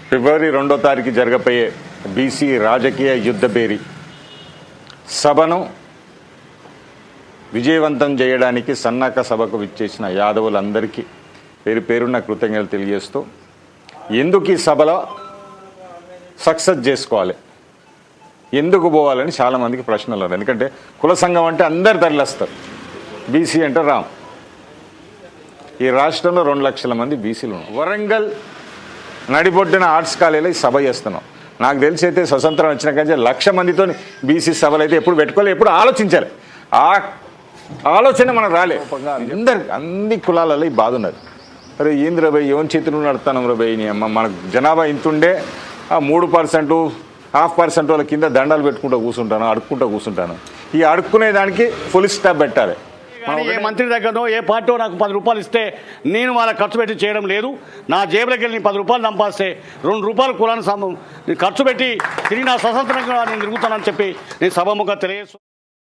ఫిబ్రవరి 2వ తారీఖు జరగబోయే బీసీ రాజకీయ యుద్ధభేరి సభను విజయవంతం చేయడానికి సన్నాహక సభకు విచ్చేసిన యాదవులందరికీ పేరు పేరున్న కృతజ్ఞతలు తెలియజేస్తూ ఎందుకు ఈ సభలో సక్సెస్ చేసుకోవాలి, ఎందుకు పోవాలని చాలామందికి ప్రశ్నలు ఉన్నాయి. ఎందుకంటే కుల సంఘం అంటే అందరు తరలిస్తారు, బీసీ అంటే రామ్. ఈ రాష్ట్రంలో 2 లక్షల మంది బీసీలు ఉన్నారు. వరంగల్ నడిబొడ్డున ఆర్ట్స్ కాలేజీలో ఈ సభ చేస్తున్నాం. నాకు తెలిసి అయితే స్వతంత్రం వచ్చిన కానీ 1,00,000 మందితో బీసీ సభలు అయితే ఎప్పుడు పెట్టుకోవాలి, ఎప్పుడు ఆలోచించాలి. ఆ ఆలోచన మనకు రాలే. అన్ని కులాలలో ఈ బాధ ఉన్నది. అరే ఏంద్ర భయ్ ఎవరి చేతులు నడుతున్నాం రా భయ్, అమ్మ మనకు జనాభా ఇంతుండే 3%, 0.5% వాళ్ళ కింద దండాలు పెట్టుకుంటూ కూర్చుంటాను, అడుక్కుంటూ కూర్చుంటాను. ఈ అడుక్కునే దానికి ఫుల్ స్టాప్ పెట్టాలి. ఏ మంత్రి దగ్గరనో ఏ పార్టీ నాకు 10 రూపాయలు ఇస్తే నేను వాళ్ళ ఖర్చు పెట్టి చేయడం లేదు. నా జేబులోకి వెళ్ళి 10 రూపాయలు సంపాదిస్తే 2 రూపాయలు కులాన్ని ఖర్చు పెట్టి తిరిగి నా స్వతంత్రంగా నేను తిరుగుతానని చెప్పి నేను సభముఖంగా తెలియజేస్తాను.